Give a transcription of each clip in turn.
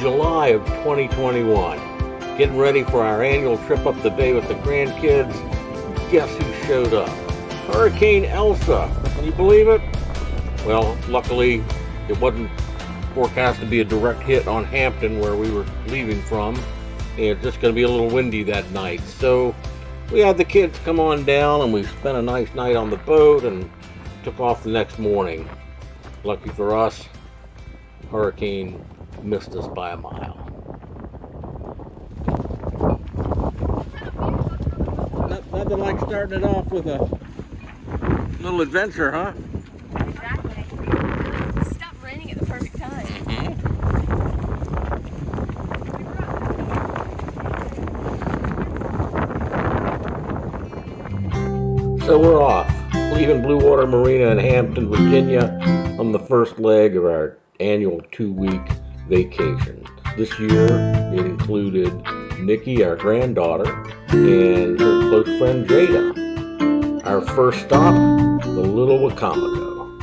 July of 2021. Getting ready for our annual trip up the bay with the grandkids. Guess who showed up? Hurricane Elsa. Can you believe it? Well, luckily it wasn't forecast to be a direct hit on Hampton where we were leaving from. It's just going to be a little windy that night. So we had the kids come on down and we spent a nice night on the boat and took off the next morning. Lucky for us, hurricane missed us by a mile. Nothing like starting it off with a little adventure, huh? Exactly. It stopped raining at the perfect time. So we're off, leaving Blue Water Marina in Hampton, Virginia on the first leg of our annual 2-week vacation. This year it included Nikki, our granddaughter, and her close friend Jada. Our first stop, the Little Wacomico.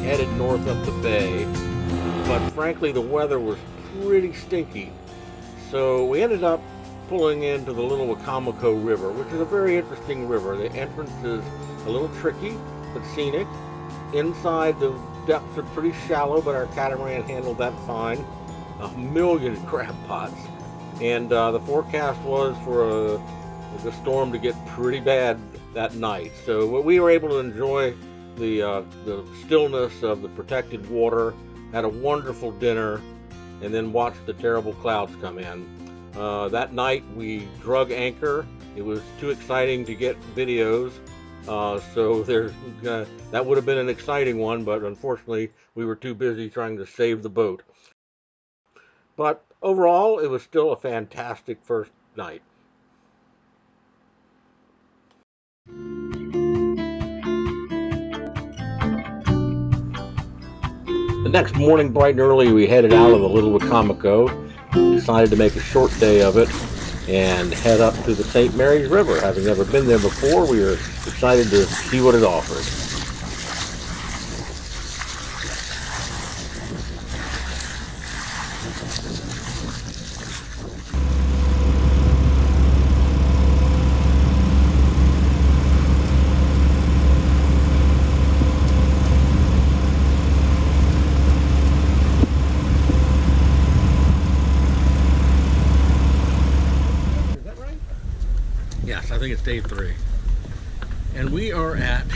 Headed north up the bay, but frankly the weather was pretty stinky, so we ended up pulling into the Little Wacomico River, which is a very interesting river. The entrance is a little tricky but scenic. Inside the depths are pretty shallow, but our catamaran handled that fine. A million crab pots, and the forecast was for the storm to get pretty bad that night, so we were able to enjoy the stillness of the protected water, had a wonderful dinner, and then watched the terrible clouds come in. That night we drug anchor. It was too exciting to get videos, so that would have been an exciting one, but unfortunately we were too busy trying to save the boat. But overall it was still a fantastic first night. The next morning, bright and early, we headed out of the Little Wacomico, decided to make a short day of it, and head up to the St. Mary's River. Having never been there before, we were excited to see what it offered. Yes, I think it's day 3. And we are at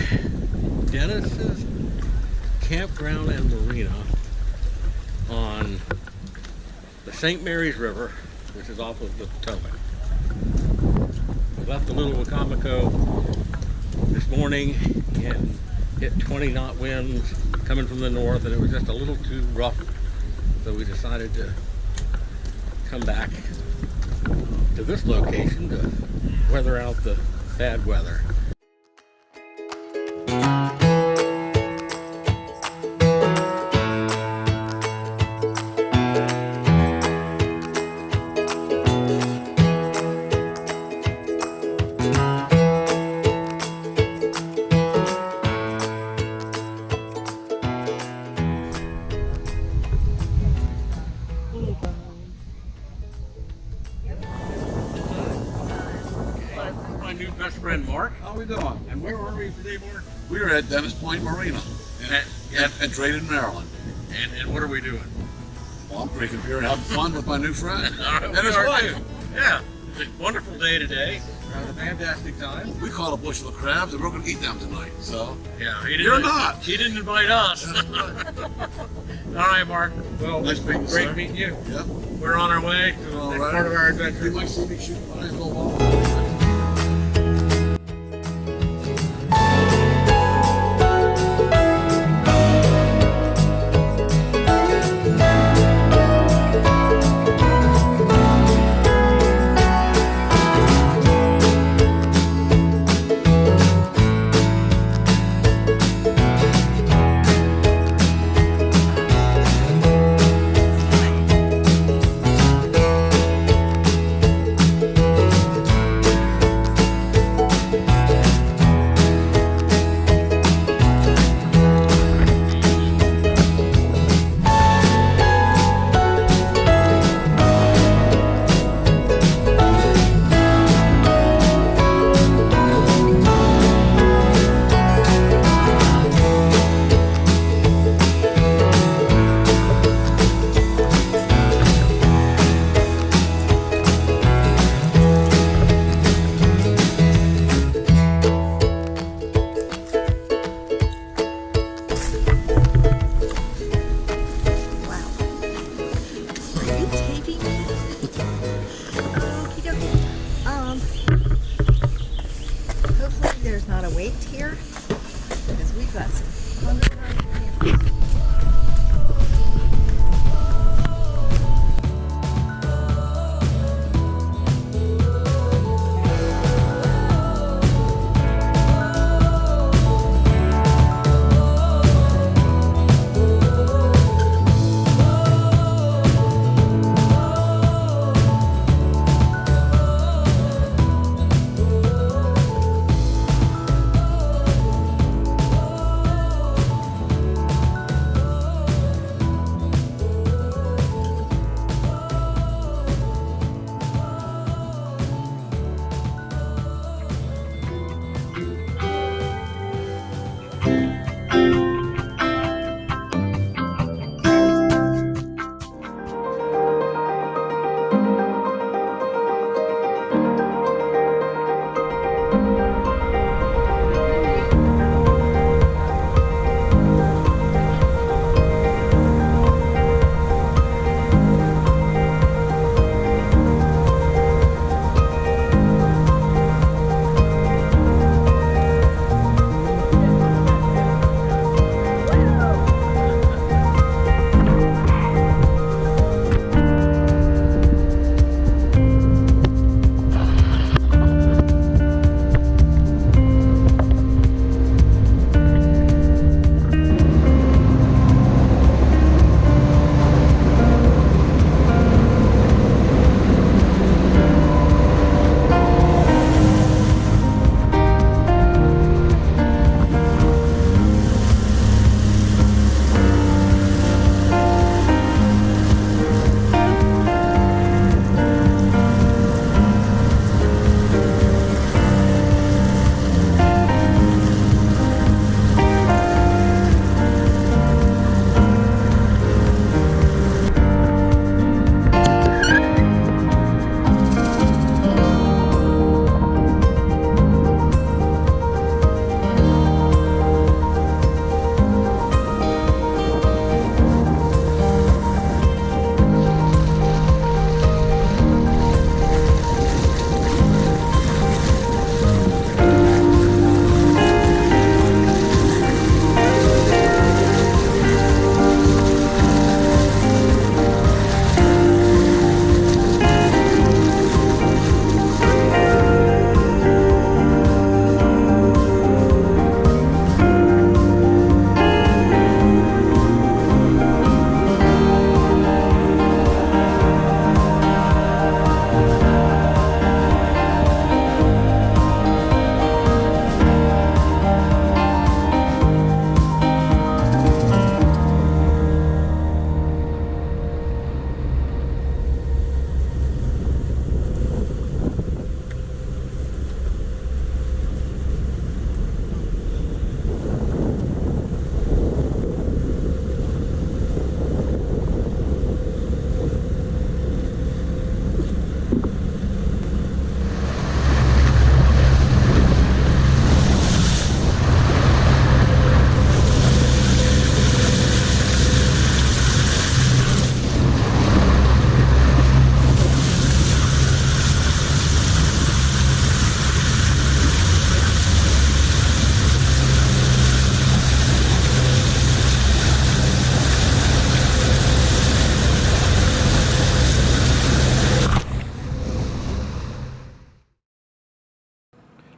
Dennis's Campground and Marina on the St. Mary's River, which is off of the Potomac. We left the Little Wacomico this morning and hit 20-knot winds coming from the north, and it was just a little too rough, so we decided to come back to this location to weather out the bad weather. My new best friend Mark. How we doing? And where are we today, Mark? We are at Dennis Point Marina at Drayton, Maryland. And what are we doing? Well, I'm drinking beer and having fun with my new friend and his are wife. too. Yeah, it's a wonderful day today. We're having a fantastic time. We caught a bushel of crabs and we're going to eat them tonight. So Yeah, you're not. He didn't invite us. All right, Mark. Well, Nice meeting you, great sir. meeting you. Yeah. We're on our way to the All next right. part of our You adventure. might see me shooting my eyes go long. there's not a wait here, because we've got some hungry campers.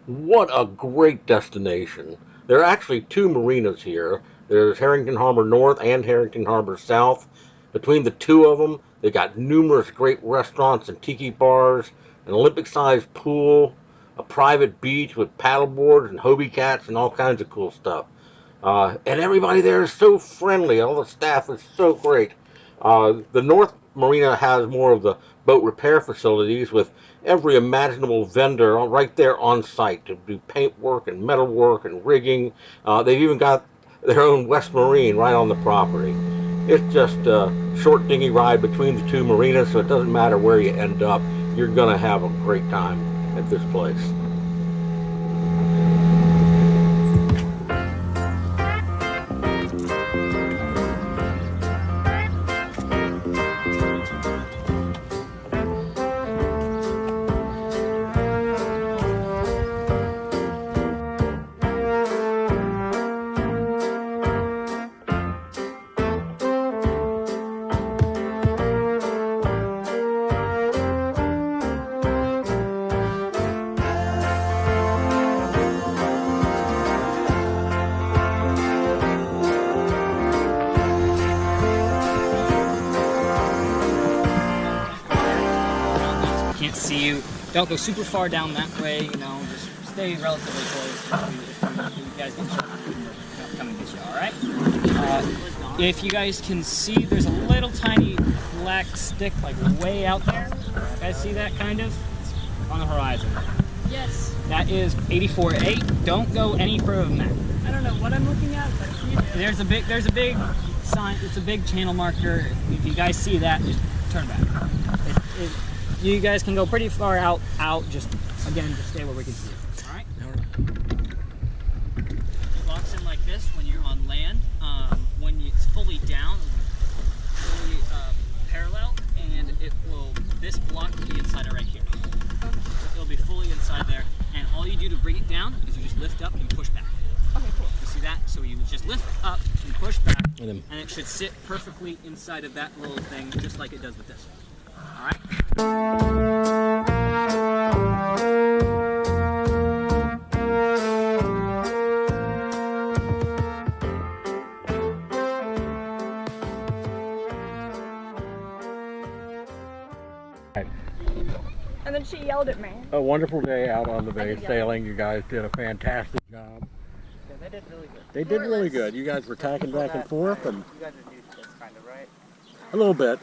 What a great destination. There are actually two marinas here. There's Harrington Harbor North and Harrington Harbor South. Between the two of them, they got numerous great restaurants and tiki bars, an Olympic-sized pool, a private beach with paddle boards and Hobie cats and all kinds of cool stuff. And everybody there is so friendly. All the staff is so great. The North Marina has more of the boat repair facilities with every imaginable vendor right there on site to do paint work and metal work and rigging. They've even got their own West Marine right on the property. It's just a short dinghy ride between the two marinas, so it doesn't matter where you end up. You're going to have a great time at this place. Don't go super far down that way, you know, just stay relatively close. If you guys get shot, come and get you, alright? If you guys can see, there's a little tiny black stick like way out there. You guys see that kind of? On the horizon. Yes. That is 84.8. Don't go any further than that. I don't know what I'm looking at, but you do. There's a big sign. It's a big channel marker. If you guys see that, just turn back. You guys can go pretty far out. Just again, just stay where we can see it. All right. It locks in like this when you're on land. When it's fully down, fully parallel, and it will. This block will be inside it right here. It'll be fully inside there, and all you do to bring it down is you just lift up and you push back. Okay, cool. You see that? So you just lift up and push back, And and it should sit perfectly inside of that little thing, just like it does with this one. All right? And then she yelled at me. A wonderful day out on the bay sailing. You guys did a fantastic job. Yeah, they did really good. They did really good. You guys were tacking back and forth, and You guys are new to this, kind of, right? a little bit.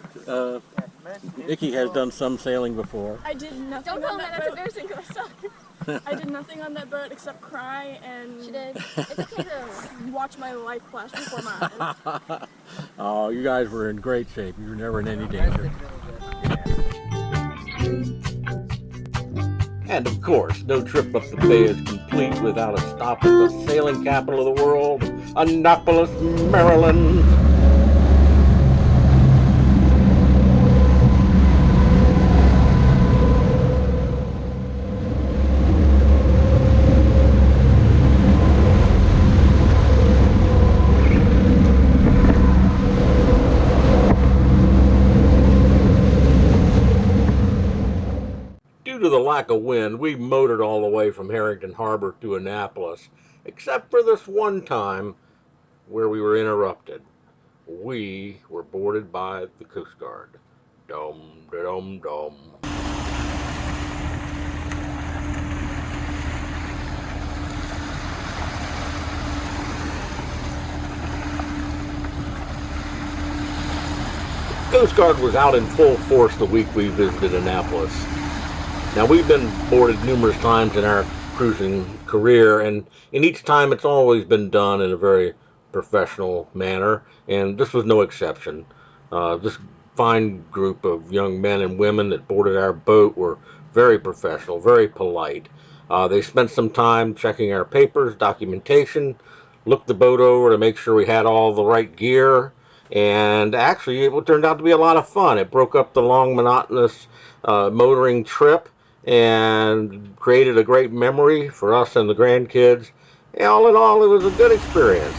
Icky has done some sailing before. I did nothing Don't tell on him that that's boat. embarrassing because I suck. I did nothing on that boat except cry and She did. It's okay though. watch my life flash before my eyes. Oh, you guys were in great shape. You were never in any danger. And of course, no trip up the bay is complete without a stop at the sailing capital of the world, Annapolis, Maryland. Due to the lack of wind, we motored all the way from Hampton Harbor to Annapolis, except for this one time where we were interrupted. We were boarded by the Coast Guard. Dum, dum, dum. Coast Guard was out in full force the week we visited Annapolis. Now, we've been boarded numerous times in our cruising career, and in each time it's always been done in a very professional manner, and this was no exception. This fine group of young men and women that boarded our boat were very professional, very polite. They spent some time checking our papers, documentation, looked the boat over to make sure we had all the right gear, and actually it turned out to be a lot of fun. It broke up the long, monotonous motoring trip and created a great memory for us and the grandkids. And all in all, it was a good experience.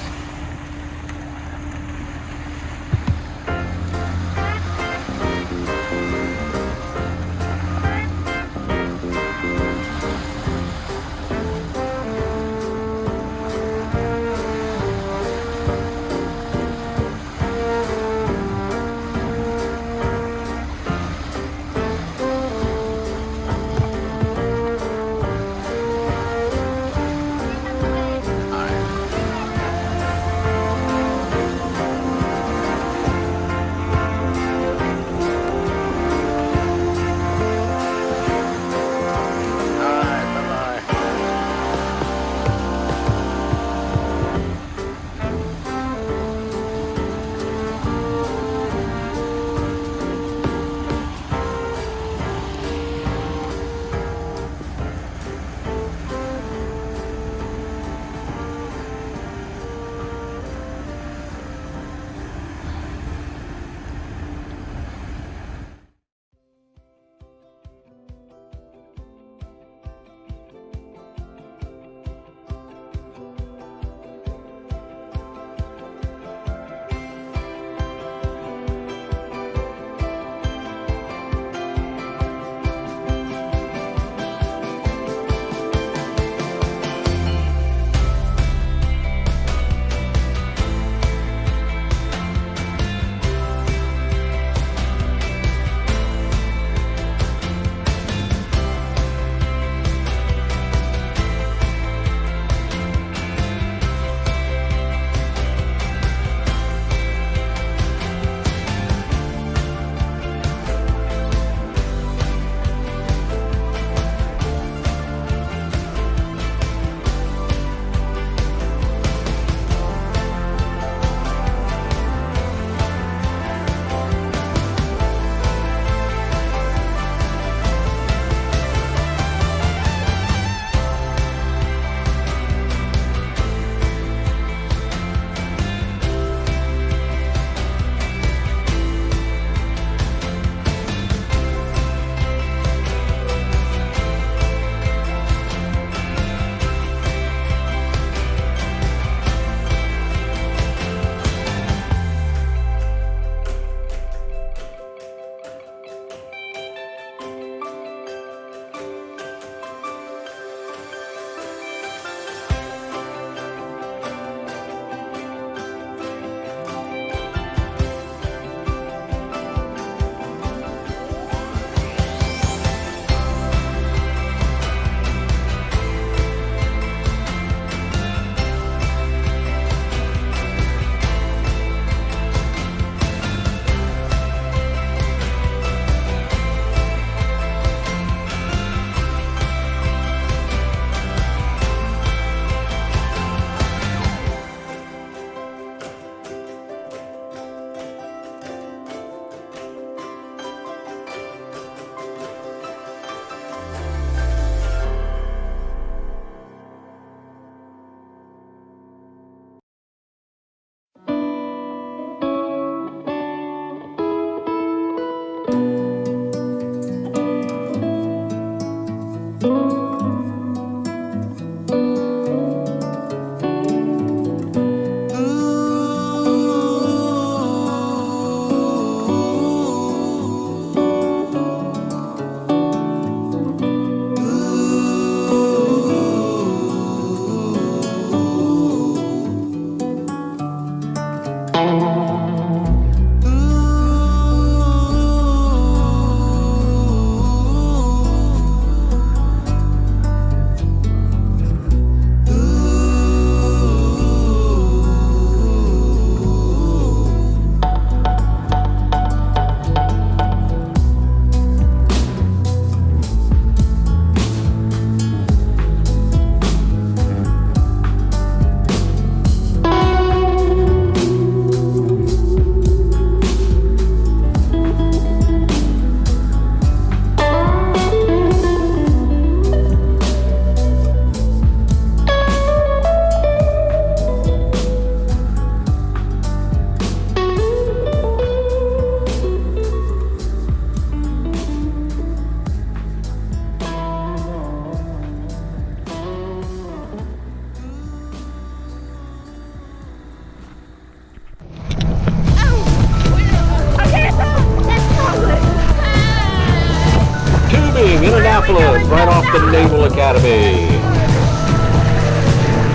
Naval Academy.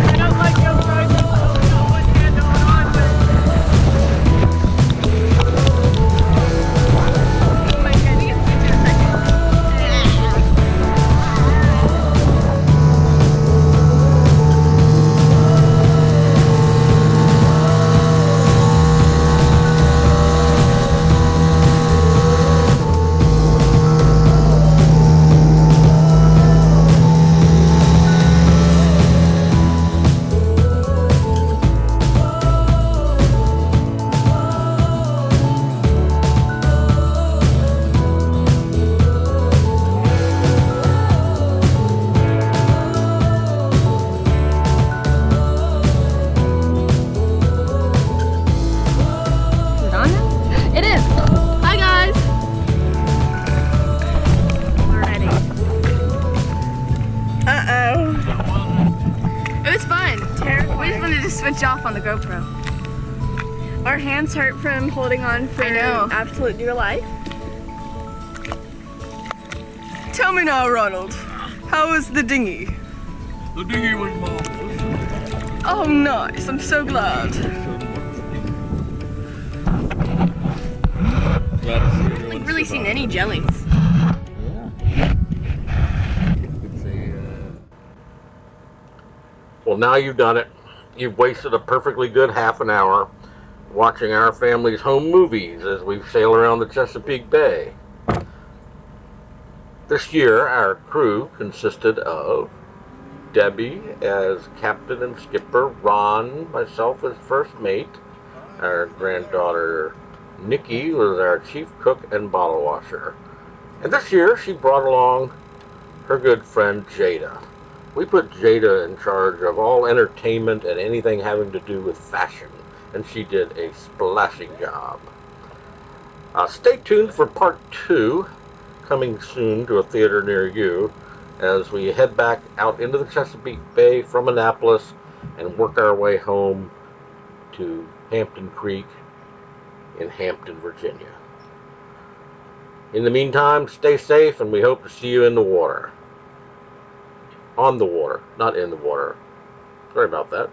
I don't like GoPros. I don't know what they're going on with. Oh my goodness, give me a second. Is it on now? It is. Hi guys. We're ready. It was fun. We just wanted to switch off on the GoPro. Our hands hurt from holding on for I know. absolute dear life. Tell me now, Ronald. How was the dinghy? The dinghy was marvelous. Oh, nice. I'm so glad. Glad to see I've everyone really seen any jellies. Well, now you've done it. You've wasted a perfectly good half an hour watching our family's home movies as we sail around the Chesapeake Bay. This year, our crew consisted of Debbie as captain and skipper, Ron, myself as first mate, our granddaughter Nikki was our chief cook and bottle washer. And this year, she brought along her good friend Jada. We put Jada in charge of all entertainment and anything having to do with fashion, and she did a splashing job. Stay tuned for part 2, coming soon to a theater near you, as we head back out into the Chesapeake Bay from Annapolis and work our way home to Hampton Creek in Hampton, Virginia. In the meantime, stay safe, and we hope to see you in the water. On the water, not in the water. Sorry about that.